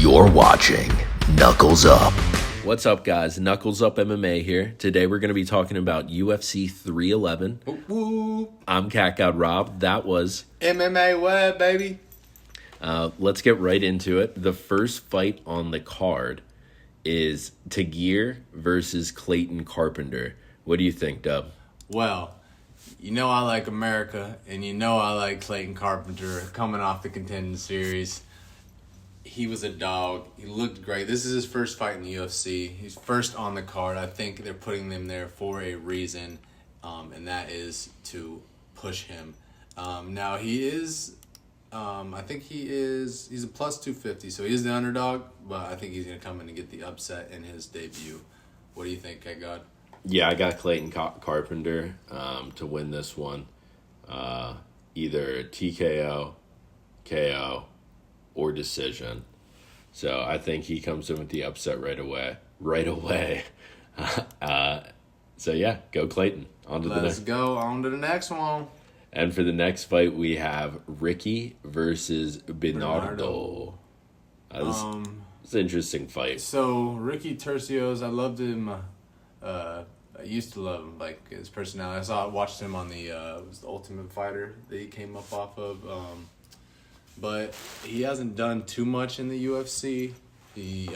You're watching Knuckles Up. What's up, guys? Knuckles Up MMA here. Today we're going to be talking about UFC 311. I'm Cat God Rob. That was MMA Web, baby. Let's get right into it. The first fight on the card is Tagir versus Clayton Carpenter. What do you think, Dub? Well, you know I like America, and you know I like Clayton Carpenter coming off the Contending Series. He was a dog. He looked great. This is his first fight in the UFC. He's first on the card. I think they're putting him there for a reason, and that is to push him. Now, he is, I think he's a plus 250, so he is the underdog, but I think he's going to come in and get the upset in his debut. What do you think, Cat God? Yeah, I got Clayton Carpenter to win this one. Either TKO, KO, or decision. So I think he comes in with the upset right away. So yeah, go Clayton. Let's go on to the next one. And for the next fight, we have Ricky versus Bernardo. It's an interesting fight. So Ricky Tercios, I loved him. I used to love him, like his personality. I watched him on the Ultimate Fighter that he came up off of. But he hasn't done too much in the UFC. He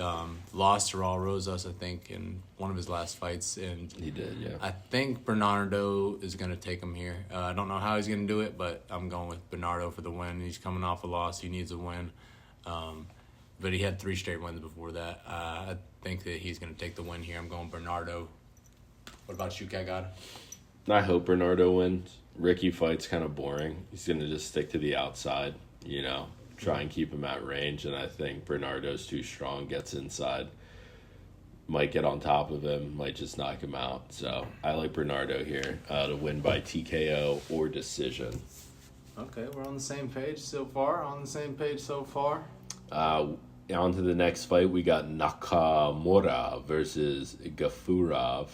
lost to Raul Rosas, I think, in one of his last fights. And He did, yeah. I think Bernardo is going to take him here. I don't know how he's going to do it, but I'm going with Bernardo for the win. He's coming off a loss. He needs a win. But he had 3 straight wins before that. I think that he's going to take the win here. I'm going Bernardo. What about you, Cat God? I hope Bernardo wins. Ricky fight's kind of boring. He's going to just stick to the outside, try and keep him at range. And I think Bernardo's too strong, gets inside, might get on top of him, might just knock him out. So I like Bernardo here to win by TKO or decision. Okay, we're on the same page so far. On to the next fight, we got Nakamura versus Gafurov.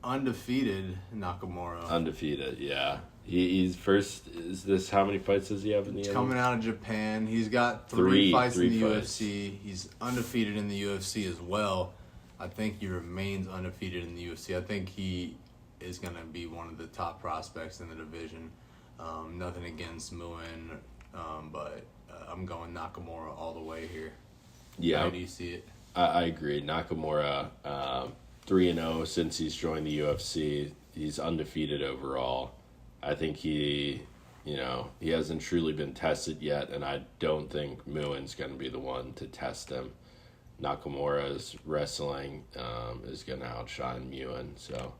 Undefeated Nakamura. Undefeated, yeah. He's first. Is this how many fights does he have in the Coming out of Japan. He's got three fights in the fights. UFC. He's undefeated in the UFC as well. I think he remains undefeated in the UFC. I think he is going to be one of the top prospects in the division. Nothing against Muin, but I'm going Nakamura all the way here. Yeah. How do you see it? I agree. Nakamura, 3-0 since he's joined the UFC. He's undefeated overall. I think he hasn't truly been tested yet, and I don't think Muin's going to be the one to test him. Nakamura's wrestling is going to outshine Muin. So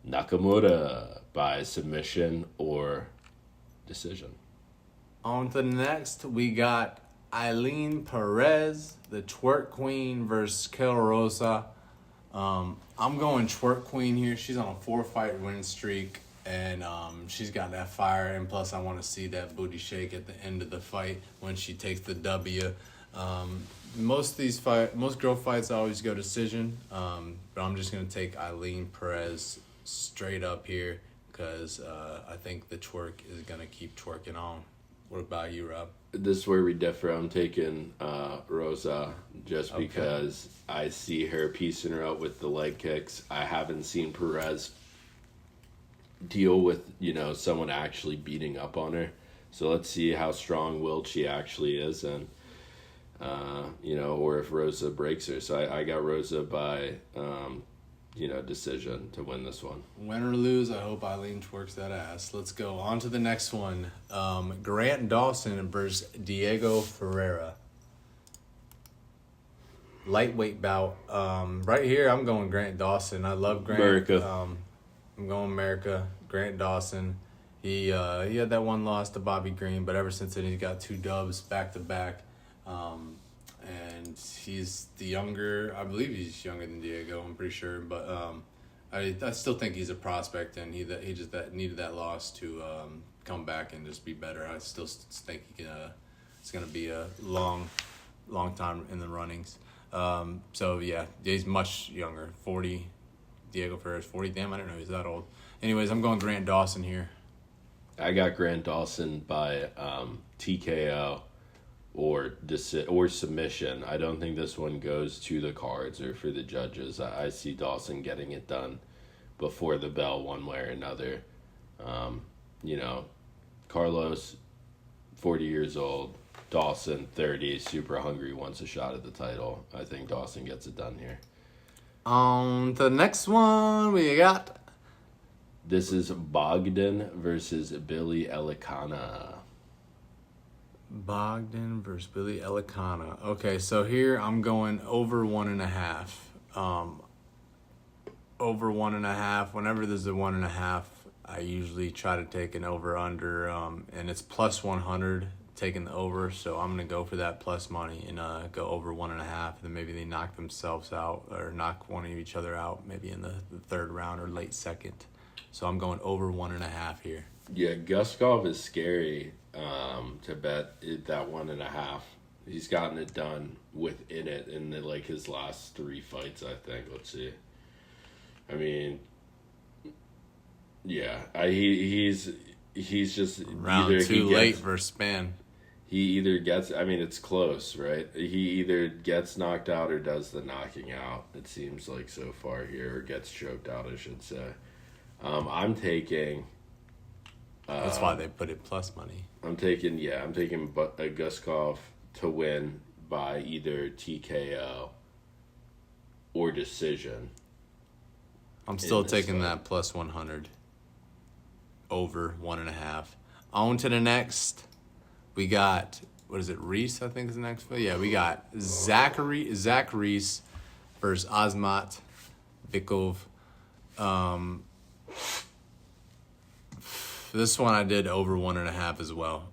Nakamura by submission or decision. On to the next, we got Eileen Perez, the twerk queen, versus Kel Rosa. I'm going twerk queen here. She's on a 4-fight win streak, and she's got that fire. And plus, I want to see that booty shake at the end of the fight when she takes the W. Most girl fights I always go decision, but I'm just gonna take Eileen Perez straight up here because I think the twerk is gonna keep twerking on. What about you, Rob? This is where we differ. I'm taking Rosa just because I see her piecing her out with the leg kicks. I haven't seen Perez deal with, someone actually beating up on her. So let's see how strong-willed she actually is and, or if Rosa breaks her. So I got Rosa by, decision to win this one. Win or lose, I hope Eileen twerks that ass. Let's go on to the next one. Grant Dawson versus Diego Ferreira. Lightweight bout. Right here, I'm going Grant Dawson. I love Grant. America. I'm going America. Grant Dawson. He had that one loss to Bobby Green, but ever since then he's got 2 dubs back to back. And he's the younger. I believe he's younger than Diego. I'm pretty sure, but I still think he's a prospect, and he just needed that loss to come back and just be better. I still think it's gonna be a long time in the runnings. So yeah, he's much younger. 40. Diego Ferreira's 40. Damn, I didn't know he's that old. Anyways, I'm going Grant Dawson here. I got Grant Dawson by TKO or submission. I don't think this one goes to the cards or for the judges. I see Dawson getting it done before the bell one way or another. Carlos, 40 years old. Dawson, 30, super hungry, wants a shot at the title. I think Dawson gets it done here. On to the next one we got. This is Bogdan versus Billy Elikana. Bogdan versus Billy Elikana. Okay, so here I'm going over 1.5. Over 1.5. Whenever there's a 1.5, I usually try to take an over/under, and it's plus 100 taking the over. So I'm gonna go for that plus money and go over 1.5. And then maybe they knock themselves out or knock one of each other out, maybe in the third round or late second. So I'm going over 1.5 here. Yeah, Guskov is scary to bet that 1.5. He's gotten it done within it in his last 3 fights, I think. Let's see. I mean, yeah, he's just round either too late versus Span. He either gets, I mean, it's close, right? He either gets knocked out or does the knocking out. It seems like so far here, or gets choked out, I should say. I'm taking. That's why they put it plus money. I'm taking Guskov to win by either TKO or decision. I'm still taking that plus 100 over 1.5. On to the next. We got, what is it, Reese, I think is the next one. Yeah, we got Zach Reese versus Azmat Bikov. This one I did over 1.5 as well.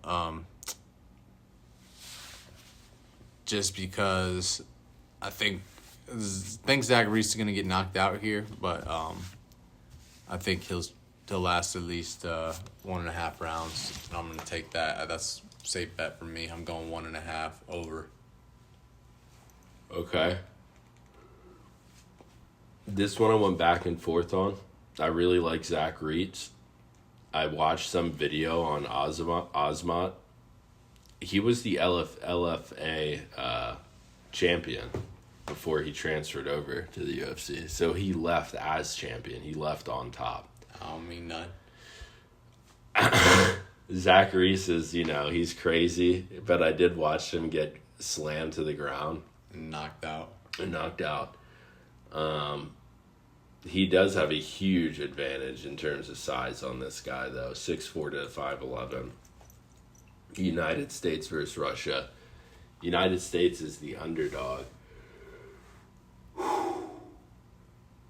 Just because I think Zach Reese is going to get knocked out here, but I think he'll last at least 1.5 rounds. And I'm going to take that. That's a safe bet for me. I'm going 1.5 over. Okay. This one I went back and forth on. I really like Zach Reese. I watched some video on Azmat. He was the LFA champion before he transferred over to the UFC. So he left as champion. He left on top. I don't mean none. Zach Reese is, he's crazy, but I did watch him get slammed to the ground. Knocked out. He does have a huge advantage in terms of size on this guy, though. 6'4" to 5'11". United States versus Russia. United States is the underdog.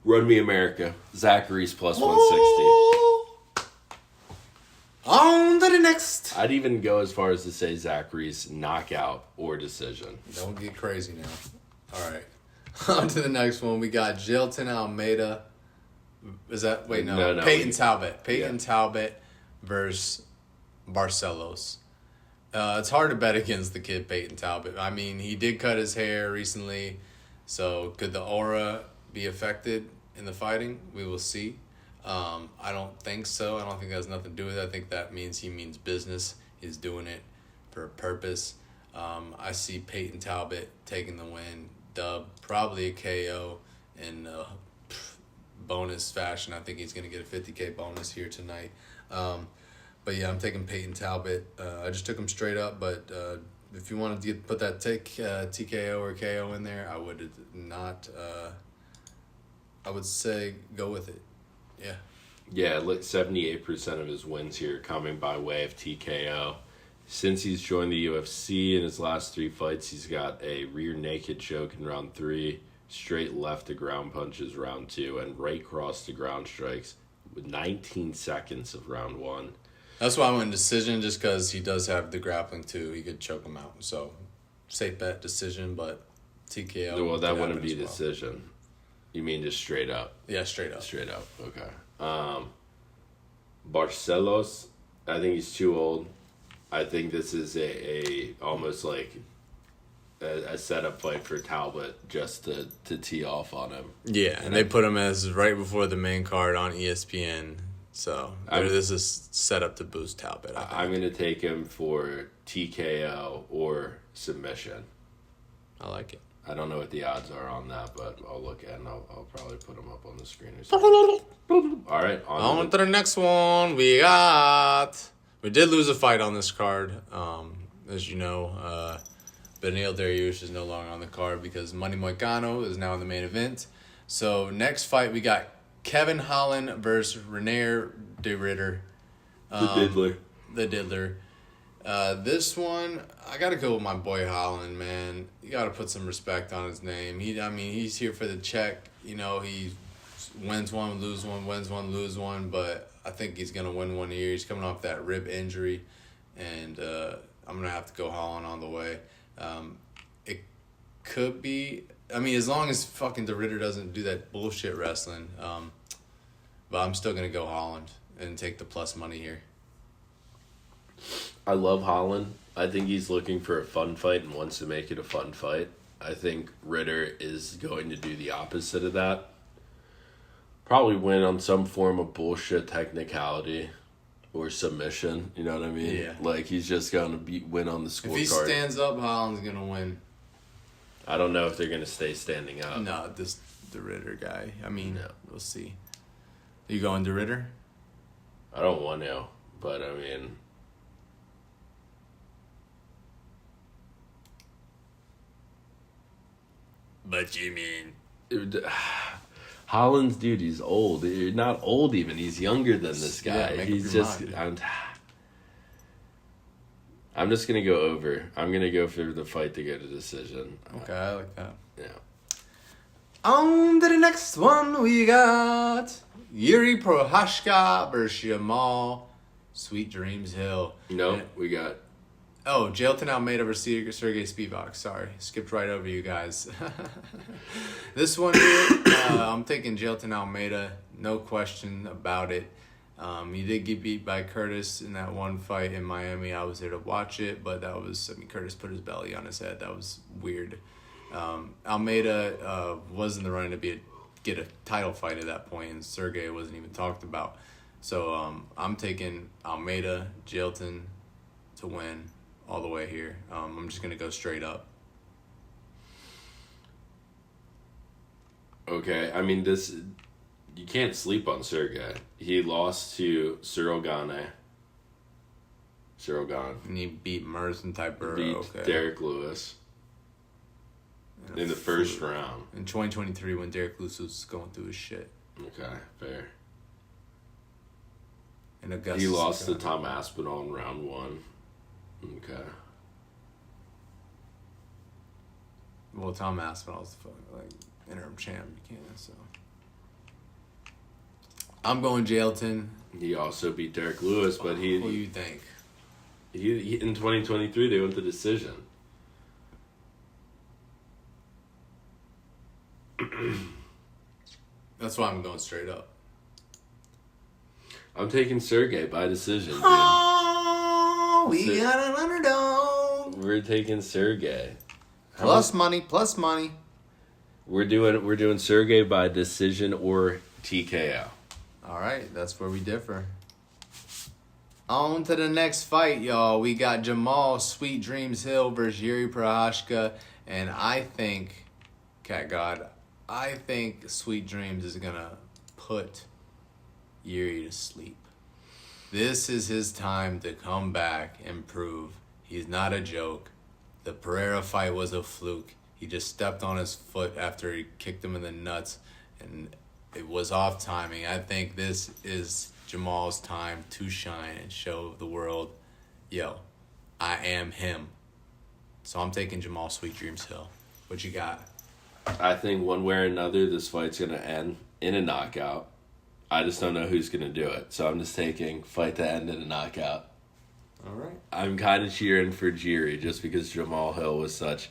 Run me America. Zach Reese plus 160. On to the next. I'd even go as far as to say Zach Reese knockout or decision. Don't get crazy now. All right. On to the next one. We got Jailton Almeida. Is that... Wait, no. Peyton Talbot. Talbot versus Barcelos. It's hard to bet against the kid Peyton Talbot. I mean, he did cut his hair recently. So could the aura be affected in the fighting? We will see. I don't think so. I don't think that has nothing to do with it. I think that means he means business. He's doing it for a purpose. I see Peyton Talbot taking the win. Dub, probably a KO in bonus fashion. I think he's going to get a $50K bonus here tonight. But yeah, I'm taking Peyton Talbot. I just took him straight up, but if you wanted to put that TKO or KO in there, I would not. I would say go with it. Yeah. Yeah, 78% of his wins here coming by way of TKO. Since he's joined the UFC in his last 3 fights, he's got a rear naked choke in round 3, straight left to ground punches round 2, and right cross to ground strikes with 19 seconds of round 1. That's why I went decision, just because he does have the grappling too. He could choke him out. So, safe bet decision, but TKO. Well, that wouldn't be decision. You mean just straight up? Yeah, straight up. Straight up, okay. Barcelos, I think he's too old. I think this is a almost like a setup fight for Talbot just to tee off on him. Yeah, and they put him as right before the main card on ESPN. So this is set up to boost Talbot. I'm going to take him for TKO or submission. I like it. I don't know what the odds are on that, but I'll look at it and I'll probably put them up on the screen or something. All right. On to the next one. We did lose a fight on this card. As you know, Beneil Dariush is no longer on the card because Money Moicano is now in the main event. So next fight, we got Kevin Holland versus Reinier de Ridder. The Diddler. This one, I got to go with my boy Holland, man. You got to put some respect on his name. He's here for the check. You know, he wins one, lose one, wins one, lose one. But I think he's going to win one here. He's coming off that rib injury. And I'm going to have to go Holland on the way. It could be... as long as fucking de Ridder doesn't do that bullshit wrestling. But I'm still going to go Holland and take the plus money here. I love Holland. I think he's looking for a fun fight and wants to make it a fun fight. I think Ridder is going to do the opposite of that. Probably win on some form of bullshit technicality or submission. You know what I mean? Yeah. Like, he's just going to win on the scorecard. If he stands up, Holland's going to win. I don't know if they're going to stay standing up. No, this de Ridder guy. We'll see. You going de Ridder? I don't want to, but But you mean... Holland's, dude, he's old. You're not old even. He's younger than this guy. Yeah, he's just... I'm just going to go over. I'm going to go for the fight to go to decision. Okay, I like that. Yeah. On to the next one, we got Yuri Prohashka versus Jamal Sweet Dreams Hill. No, we got... Oh, Jailton Almeida versus Sergey Spivak. Sorry, skipped right over you guys. This one here, I'm taking Jailton Almeida. No question about it. He did get beat by Curtis in that one fight in Miami. I was there to watch it, but that was... Curtis put his belly on his head. That was weird. Almeida was in the running to get a title fight at that point, and Sergey wasn't even talked about. So I'm taking Almeida, Jailton to win all the way here. I'm just going to go straight up. Okay, you can't sleep on Sergey. He lost to Cyril Gane. And he beat Merson Tybura. Beat Derek Lewis in the first round. In 2023 when Derek Lewis was going through his shit. Okay, fair. And Augusta. He lost to Tom Aspinall in round 1. Okay. Well, Tom Aspinall's interim champ. You can't, so. I'm going Jailton. He also beat Derek Lewis, but he... What do you think? He in 2023, they went to decision. That's why I'm going straight up. I'm taking Sergey by decision, dude. Oh, we got an underdog. We're taking Sergey. Plus money. We're doing Sergey by decision or TKO. All right, that's where we differ. On to the next fight, y'all. We got Jamal Sweet Dreams Hill versus Yuri Prohashka, and I think, Cat God, Sweet Dreams is gonna put Yuri to sleep. This is his time to come back and prove he's not a joke. The Pereira fight was a fluke. He just stepped on his foot after he kicked him in the nuts, and it was off timing. I think this is Jamal's time to shine and show the world, yo, I am him. So I'm taking Jamal Sweet Dreams Hill. What you got? I think one way or another, this fight's going to end in a knockout. I just don't know who's going to do it. So I'm just taking fight to end in a knockout. All right. I'm kind of cheering for Jiri just because Jamal Hill was such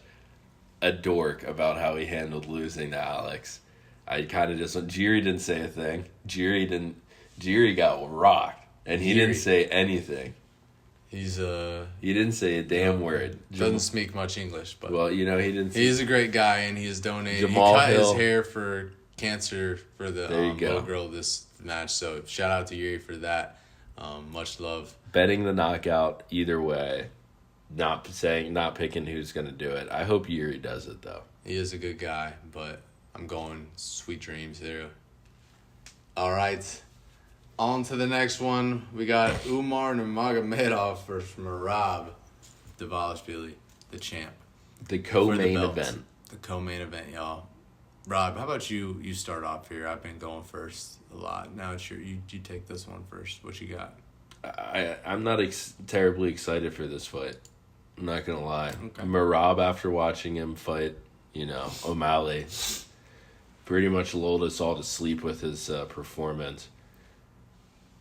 a dork about how he handled losing to Alex. I kind of just... Jiri didn't say a thing. Jiri got rocked, and he didn't say anything. He didn't say a damn word. Doesn't speak much English, but... Well, he didn't... He's a great guy, and he has donated... Jamal he cut Hill. his hair for cancer for the little girl this match. So shout out to Yuri for that. Much love. Betting the knockout either way. Not picking who's going to do it. I hope Yuri does it, though. He is a good guy, but I'm going sweet dreams here. All right. On to the next one. We got Umar Nurmagomedov versus Merab Dvalishvili, the champ. The co-main event. The co-main event, y'all. Rob, how about you? You start off here. I've been going first a lot. Now it's you take this one first. What you got? I'm not terribly excited for this fight. I'm not going to lie. Okay. Merab, after watching him fight, O'Malley, pretty much lulled us all to sleep with his performance.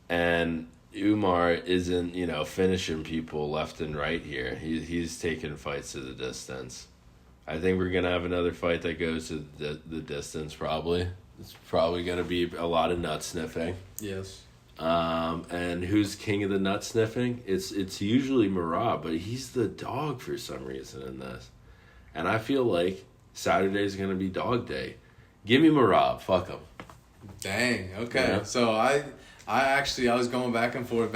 And Umar isn't, finishing people left and right here. He's taking fights to the distance. I think we're going to have another fight that goes to the distance, probably. It's probably going to be a lot of nut sniffing. Yes. And who's king of the nut sniffing? It's usually Merab, but he's the dog for some reason in this. And I feel like Saturday's going to be dog day. Give me Merab. Fuck him. Dang. Okay. Yeah. So I was going back and forth.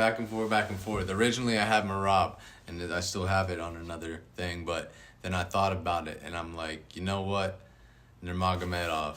Originally I had Merab, and I still have it on another thing, but then I thought about it, and I'm like, you know what? Nurmagomedov.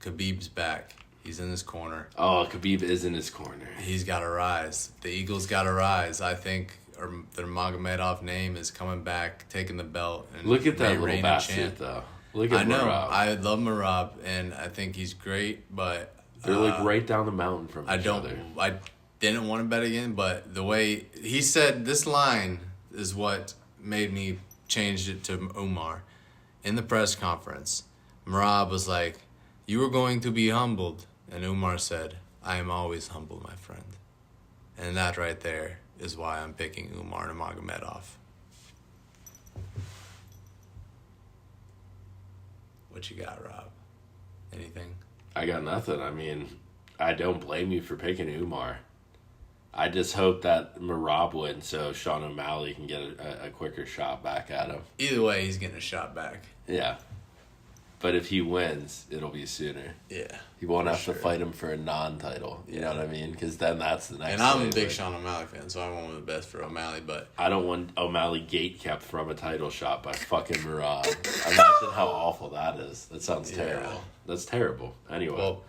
Khabib's back. He's in his corner. Oh, Khabib is in his corner. He's got to rise. The Eagles got to rise. I think the Nurmagomedov name is coming back, taking the belt. And look at that little bastard, though. Look at Merab. I love Merab, and I think he's great, but... They're right down the mountain from each other. I didn't want to bet again, but the way he said this line is what made me change it to Umar. In the press conference, Merab was like, "You were going to be humbled." And Umar said, "I am always humble, my friend." And that right there is why I'm picking Umar Nurmagomedov. What you got, Rob? Anything? I got nothing. I mean, I don't blame you for picking Umar. I just hope that Merab wins so Sean O'Malley can get a quicker shot back at him. Either way, he's getting a shot back. Yeah. But if he wins, it'll be sooner. Yeah. He won't have to fight him for a non-title. You know what I mean? Because then that's the next. And I'm a big Sean O'Malley fan, so I want the best for O'Malley. But I don't want O'Malley gate-kept from a title shot by fucking Merab. Imagine how awful that is. That sounds terrible. Yeah. That's terrible. Anyway. Well,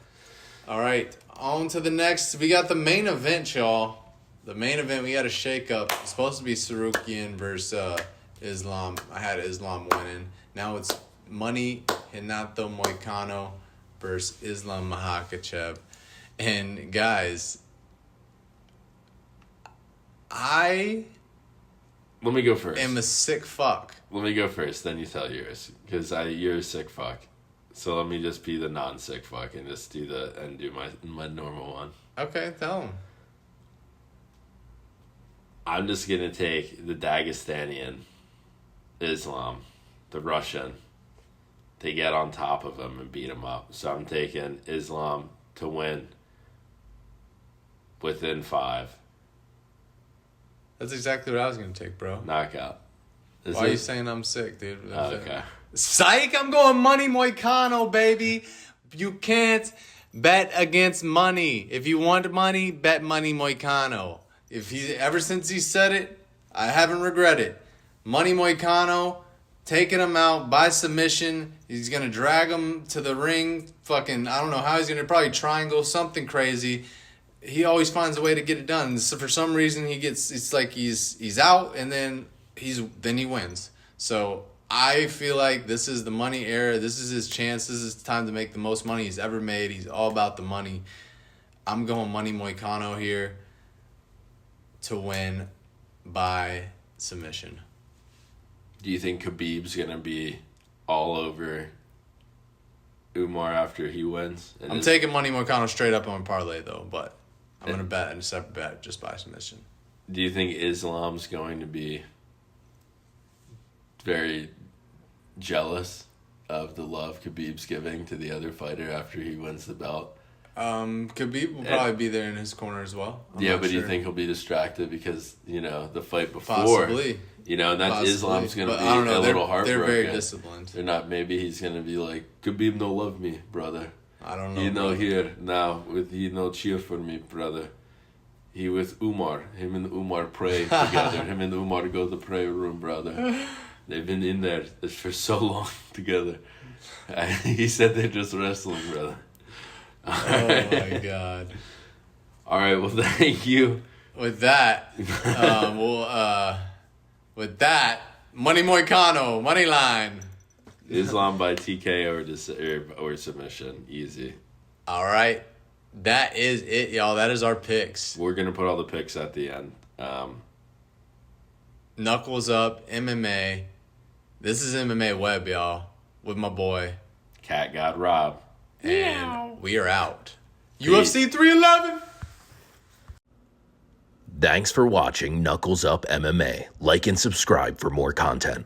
all right. On to the next. We got the main event, y'all. The main event, we had a shake-up. It's supposed to be Sarukian versus Islam. I had Islam winning. Now it's Money Hinato Moicano versus Islam Makhachev. And guys, I let me go first. am a sick fuck. Let me go first, then you tell yours. Because you're a sick fuck. So let me just be the non-sick fuck and just do my normal one. Okay, tell him. I'm just going to take the Dagestanian, Islam, the Russian, to get on top of him and beat him up. So I'm taking Islam to win within 5. That's exactly what I was going to take, bro. Knockout. Why are you saying I'm sick, dude? Okay. Psych, I'm going Money Moicano, baby. You can't bet against money. If you want money, bet Money Moicano. Ever since he said it, I haven't regretted. Money Moicano, taking him out by submission. He's going to drag him to the ring. Fucking, I don't know how he's going to probably triangle something crazy. He always finds a way to get it done. So for some reason, it's like he's out and then he wins. So I feel like this is the money era. This is his chance. This is the time to make the most money he's ever made. He's all about the money. I'm going Money Moicano here to win by submission. Do you think Khabib's going to be all over Umar after he wins? I'm taking Money Moicano straight up on parlay, though, but I'm going to bet in a separate bet just by submission. Do you think Islam's going to be very jealous of the love Khabib's giving to the other fighter after he wins the belt? Khabib will probably be there in his corner as well. But do you think he'll be distracted because, the fight before? Possibly. And that Islam's going to be I don't know, a little heartbroken. They're very disciplined. They're not, maybe he's going to be like, Khabib don't love me, brother. I don't know. You know, brother. here now cheer for me, brother. He with Umar. Him and Umar pray together. Him and Umar go to the prayer room, brother. They've been in there for so long together. He said they're just wrestling, brother. Oh my God. All right, well, thank you. With that, Money Moicano, money line. Islam by TK or submission. Easy. All right. That is it, y'all. That is our picks. We're going to put all the picks at the end. Knuckles Up, MMA. This is MMA Web, y'all, with my boy. Cat got robbed. And we are out. Peace. UFC 311. Thanks for watching Knuckles Up MMA. Like and subscribe for more content.